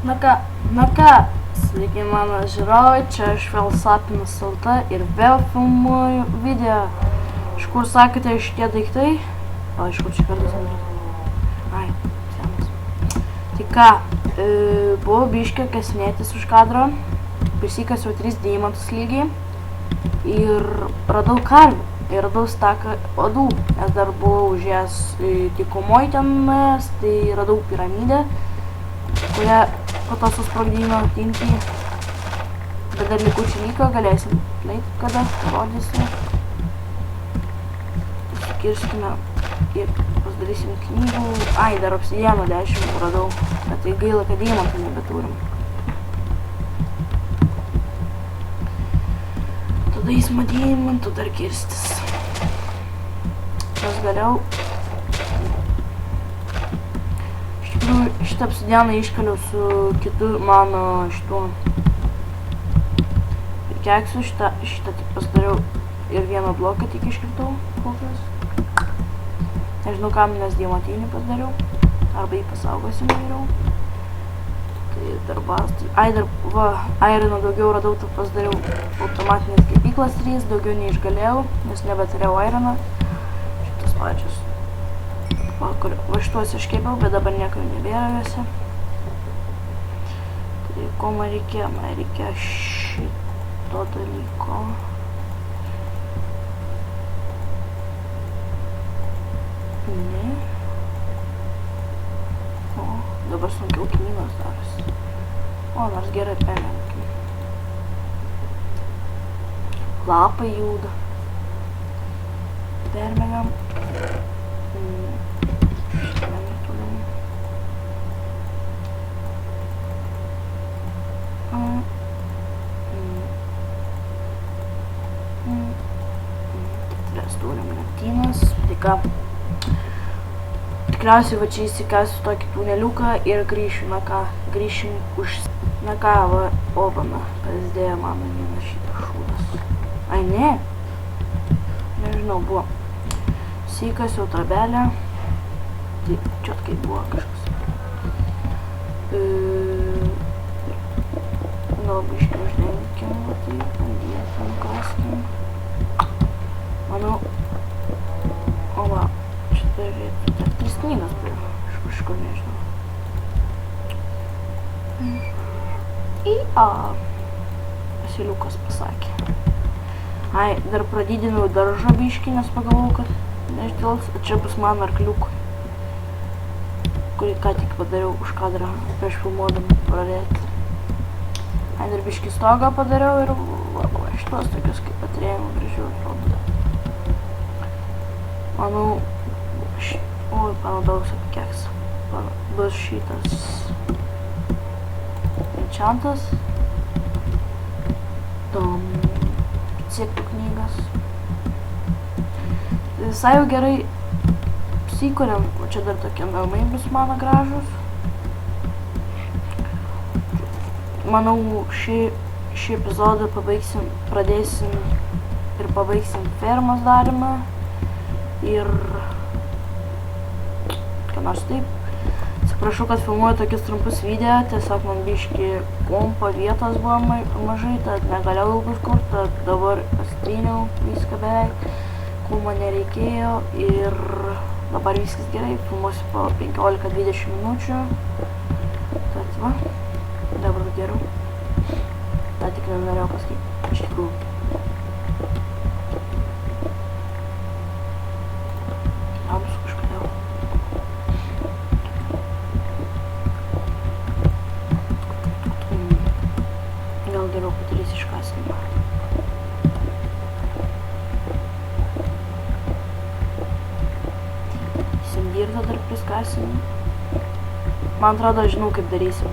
Na ką, sveiki mano žiūrovai, čia aš vėl Sapinas LT ir vėl filmuoju video. Iš kur sakote šitie daiktai? O, iš kur čia kartais nubrėti? Ai, senas. Tai ką, buvau biškio kasinėtis už kadro, prisikasiau 3 deimantus lygiai ir radau karvių. Ir radau staką odų, nes dar buvau užėjęs dykumoj ten nuėjęs, tai radau piramidę, kurią po to susprogdino tinklį. Bet dar likučiai liko, galėsim leiti kada, rodysiu. Suskirskime ir pasidarysim knygų. Ai, dar obsidiano 10 radau, bet tai gaila, kad deimantų nebeturim. Tada eismo deimantų dar kirstis. Nes galiau. Iš tikrųjų, šitą obsidianą iškaliau su kitu mano šituo keksu. Šitą tik pasidariau ir vieną bloką tik iškritau. Kokios. Nežinau kam, nes deimantinį pasidariau. Arba jį pasaugosim geriau. Tai dar bastai. Ai, dar va, irono daugiau radau, tai pasidariau automatinės kepyklas 3, daugiau neišgalėjau, nes nebeturėjau irono. Šitas pačias. Va šituos iškepiau, bet dabar nieko nebėra juose. Tai ko man reikėjo? Man reikėjo šito dalyko. Ne. O, dabar sunkiau knygos darosi. O, nors gerai perlenkim. Lapai juda. Permėgiam. Turim lentynas. Tai ką, tikriausiai va čia įsikasiu tokį tuneliuką ir grįšiu. Na ką, grįšim už... Na ką, va, obana, pasidėjo mano vienas šitas šūdas. Ai, ne. Nežinau, buvo. Įsikasiu trabelę. Tai čia kaip buvo kažkas. Gal biškai uždenkim, va taip, bandėsim, kaskim. Manau, o va, šitą reiktų dar 3 knygas buvo, iš kažkur nežinau. Asiliukas pasakė. Ai, dar pradidinau daržą biškį, nes pagalvojau, kad neišdėls, čia bus mano arkliukui, kurį ką tik padariau už kadrą prieš filmuodami prarėti. Ai, dar biškį stogą padariau ir va, šitos tokios kaip patrėjimų gražiau atrodo. Manau, oi, panaudosiu keksą. Bus šitas enchantas. Siektų knygas. Visai jau gerai psikuriam, o čia dar tokie namai bus mano gražus. Manau, šį epizodą pradėsim ir pabaigsim fermos darymą. Ir ką nors taip. Atsiprašau, kad filmuoju tokius trumpus video, tiesiog man biški kompo vietos buvo mažai, tad negalėjau ilgus kurt, tad dabar pastryniau viską beveik, ko man nereikėjo ir dabar viskas gerai, filmuosiu po 15-20 minučių. Tad va, dabar geriau. Tai tik nenorėjau pasakyti, iš tikrųjų. Geriau padarys iškasinimą. Simdirdą dar priskasim. Man atrodo, žinau kaip darysim.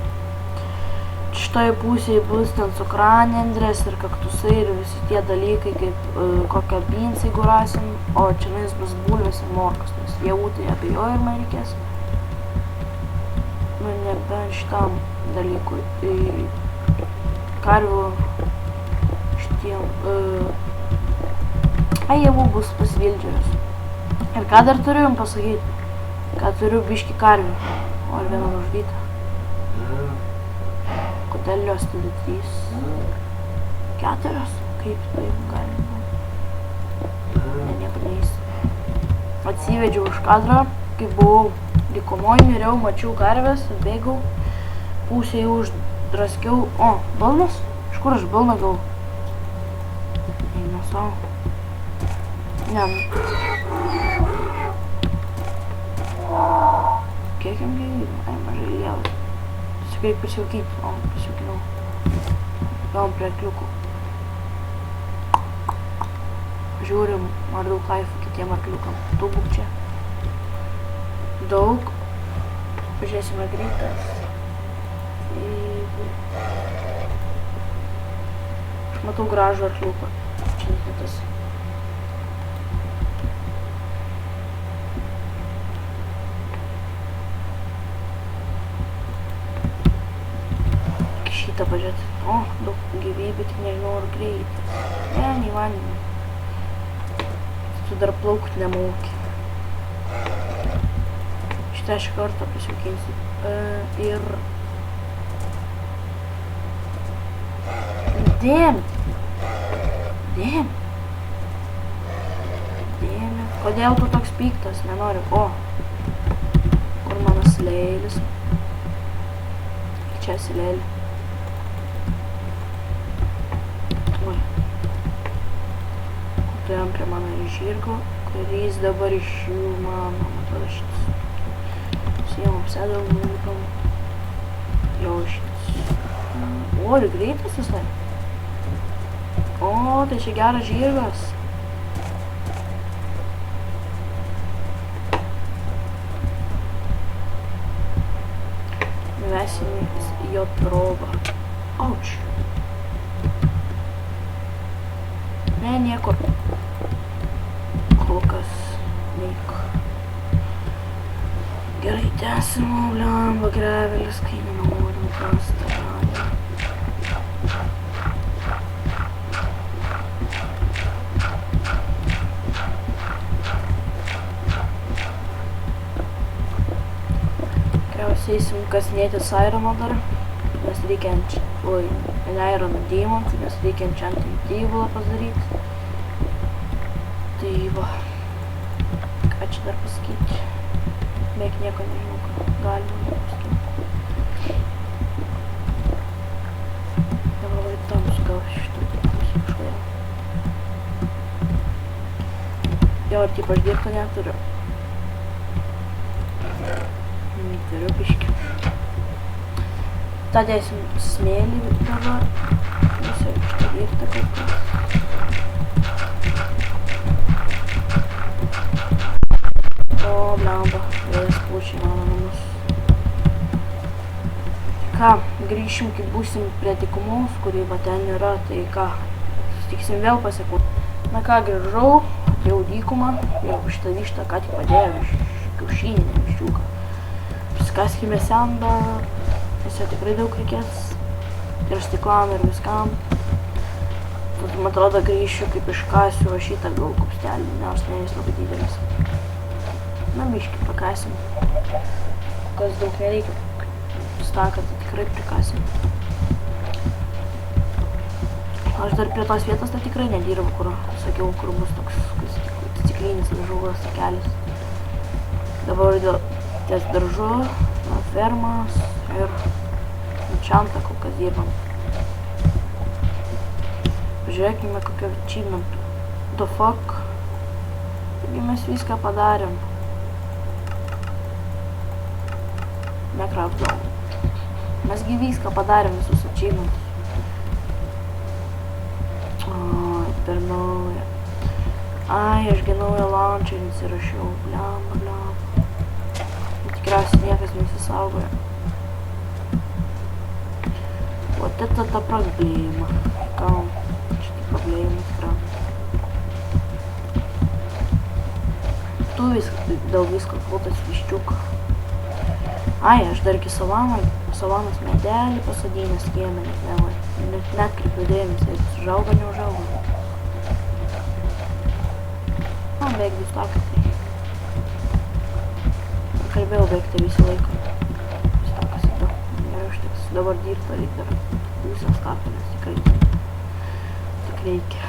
Šitoje pusėje bus ten cukranendrės ir kaktusai ir visi tie dalykai, kaip kokią beans jeigu rasim, o čia bus bulvės ir morkos, nes javų tai abejoju ir man reikės. Nu, nebent šitam dalykui. Karvių šitiem, javų bus pasivildžiaus. Ir ką dar turiu jums pasakyti? Ką turiu biškį karvių. O, ar vieną nužudytą. Batelijos tada 3. 4? Kaip taip galima? Ne, nieko neįs. Atsivedžiau už kadrą, kai buvau dykumoj, miriau, mačiau karves, bėgau. Pusę jau uždraskiau. O, balnas? Iš kur aš balną gavau? Eina savo. Ne. Kiek jam gyvybių? Ai, mažai lievas. Tiesiog reikia pasijaukyti. O, pasijaukinau. Gavom prie arkliukų. Žiūrim, ar daug laifų kitiem arkliukam. Tu būk čia. Daug. Pažiūrėsime greitas. Aš matau gražų arkliuką. Čia net tas. Šitą pažiūrėti. O, daug gyvybių, tik nežinau ar greitas. Ne, neįmanymai. Tu dar plaukt nemoki. Šitą aš kartą pasiaukinsiu. Ir... Damn! Kodėl tu toks piktas? Nenoriu. O! Kur mano slėlis? Čia slėlė. Oi. Turėjom prie mano žirgo, kuris dabar iš jų mano. Atrodo šitas. Sijom apsėdom, nulipam. Jau šitas. O, ir greitas visai. O, tai čia geras žirgas. Nuvesim jo trobą. Auč. Ne, niekur. Kol kas neik. Gerai, tęsim, blemba, grevelis, kai nenorim prastą. Eisim kasinėtis Irono dar, nes reikia ne Irono Diamond, nes reikia enchanting table padaryti. Tai va, ką čia dar pasakyti, beveik nieko nežinau, ką galima pasakyti. Dabar labai tamsu gal šitą pusę kažkodėl. Jo, ir taip aš dirbto neturiu. Turiu biškį. Tada dėsim smėlį dabar. Visą šitą virtą kaip kas. O, blemba, vėjas pučia mano namus. Ką, grįšim, kai būsim prie dykumos, kuri va ten yra, tai ką, sutiksim vėl pasiekau. Na ką, grįžau, atėjau dykumą, jau šitą vištą ką tik padėjau iš kiaušinį, ne viščiuką. Kaskime sendą, nes jo tikrai daug reikės. Ir stiklam, ir viskam. Tad, man atrodo, grįšiu, kaip iškasiu va šitą gal kupstelį, nors ne jis labai didelis. Na, biškį pakasim. Kas daug nereikia. Staką tai tikrai prikasim. Aš dar prie tos vietos tai tikrai nedirbu, kur, sakiau, kur bus toks stiklinis daržovas takelis. Dabar ties daržu, fermas ir enchantą kol kas dirbam. Pažiūrėkime kokio achievementų. The fuck? Taigi mes viską padarėm. Necraftdavom. Mesgi viską padarėm, visus achievementus. Ai, per naują. Ai, ašgi naują launcherį įsirašiau. Blemba. Tikriausiai niekas nesisaugoja. Вот это та проблема. Что проблема tikra. Tu dėl visko kaltas viščiuką. Ai, aš dar iki savanos medelį pasodinęs kieme, net netkreipiu dėmesį, jis užauga, neužauga. Na, beveik vis tokį tai. Kalbėjau beveik tai visą laiką. Vis tokas įdo. neužteks. Dabar dirbta reikia dar pusės kapinės tik reikia.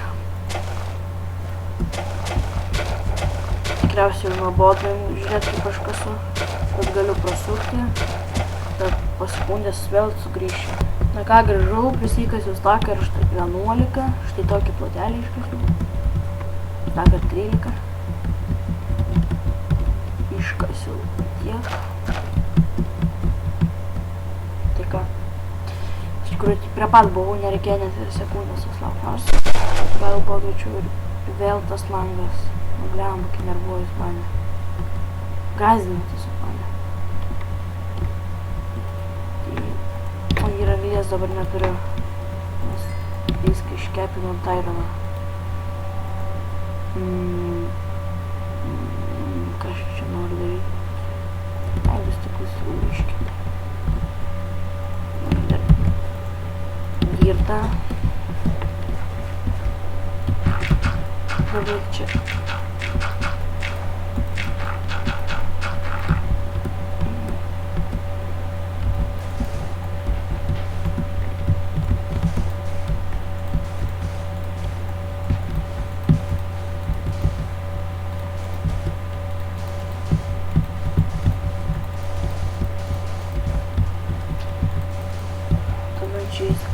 Tikriausiai nuobodu žiūrėti kaip aš kasu, bet galiu prasukti, bet po sekundės vėl sugrįšiu. Na ką, grįžau, prisikasiu staką ir štai 11, štai tokį plotelį iškasiu, staką 13, iškasiu tiek. Tai ką, iš tikrųjų prie pat buvau, nereikėjo net sekundės atslaukti, nors gal pagreičiau ir vėl tas langas, nubliam, kai nervuojus mane, gąsdina tiesiog mane. Ir anglies dabar neturiu, nes viską iškepinu ant airono. Ką aš čia noriu daryti? Vis tikus iškepti. Dar girtą. Dabar čia.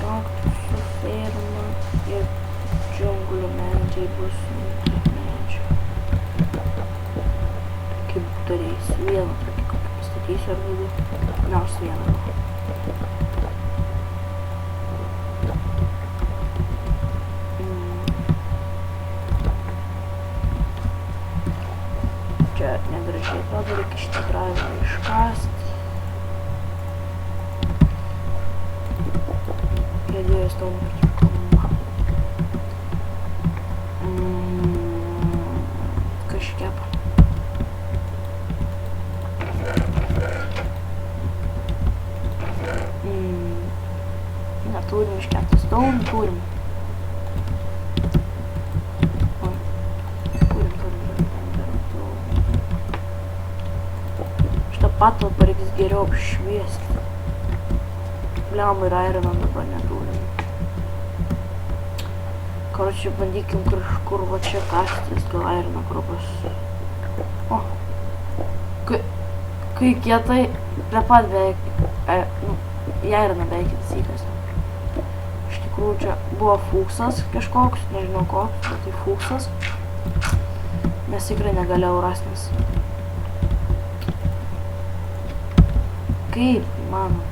Kaktusų ferma ir džiunglių medžiai bus medžių. Kaip turėsiu vieną tokį kokį pastatysiu ar daugiau, nors vieną. Čia negražiai atrodo, reikia šitą gražą iškasti. Idėjas tau nupirkama. Kažkiek. Neturim iškepti stone, turim. Šitą patalpą reiks geriau apšviesti. Bliam ir aironą dabar neturim. Короче, bandykim kažkur va čia kastis, gal aironą krūpas. O, kai kietai, prie pat beveik, į aironą beveik įsikas. Iš tikrųjų čia buvo fuksas kažkoks, nežinau koks, bet tai fuksas. Nes tikrai negalėjau rastis. Kaip įmanoma?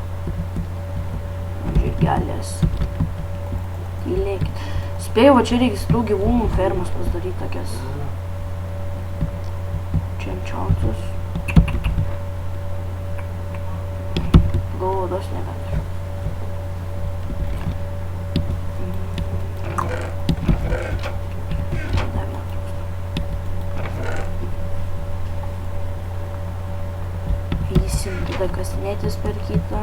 Žirgelės. Tylėkit. Spėjau, va čia reikia tų gyvūnų fermas pasidaryti tokias. Čia enčantus. Galvodos nebeturiu. Dar netrūksta. Vysim tada kasinėtis per kitą.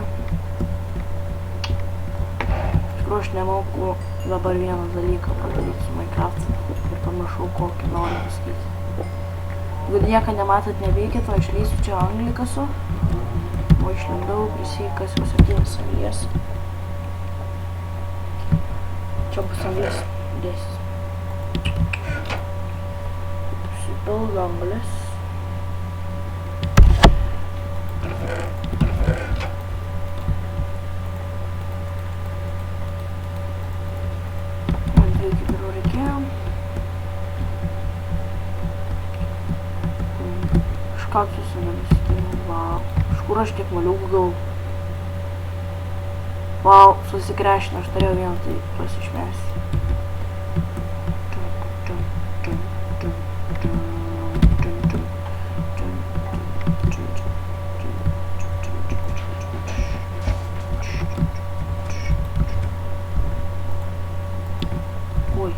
Aš nemoku dabar vieną dalyką padaryti su Minecraft ir pamiršau kokį noriu pasakyti. Jeigu nieką nematot, neveikit, o išleisiu čia anglį kasu. O išlindau, prisikasiu 7 anglies. Čia bus anglies 10. Susipildo anglies. Kaktusų nebesitinu, vau. Iš kur aš tiek maliukų gavau? Vau, susikrešino, aš turėjau vieną, tai pasišmesiu. Oi.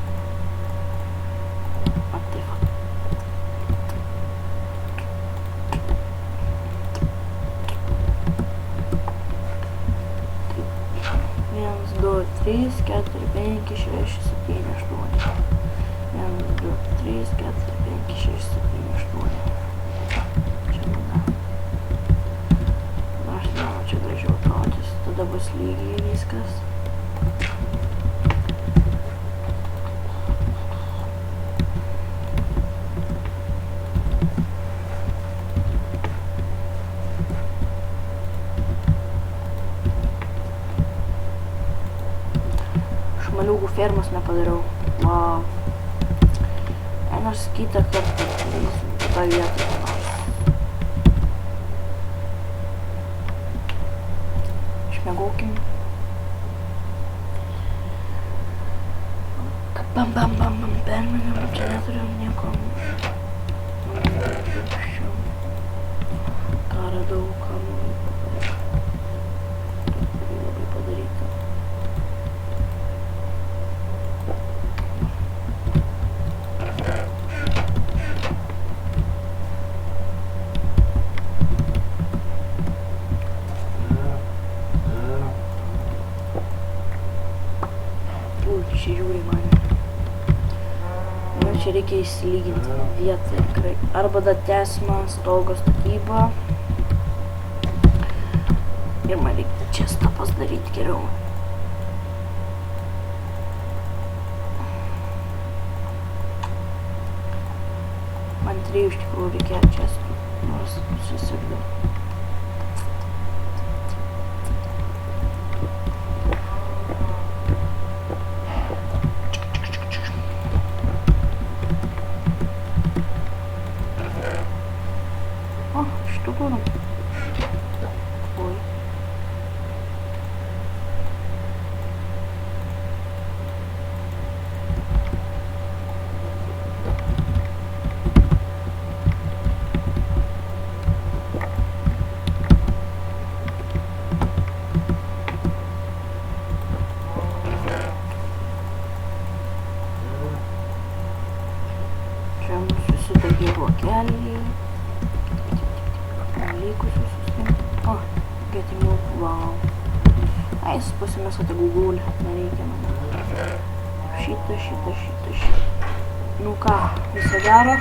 Du, 3, 4, 5, 6, 7, 8. 1, 2, 3, 4, 5, 6, 7, 8. Čia tada. Aš nemanau, čia gražiau atrodys. Tada tada bus lygiai viskas. Šmaliūgų fermos nepadariau. Wow. Nors kitą kartą padarysiu tą vietą. Išmėgaukim. Bam, permėgam, čia neturiu nieko. Ką radau, ką labai padaryta. Čia žiūri mane. Čia reikia įsilyginti vietą tikrai. Arba dar tęsimą stogo statybą. Ir man reikia čia stapas daryti geriau. Man 3 iš tikrųjų reikia čia nors susirgau. Что было? Ой. Čia mūsų susidegė blokeliai. Likusius sustinti. O, getimų, wow. Ais, pasimėsą tą Google, nereikia man. Šitą. Nu ką, viso gero.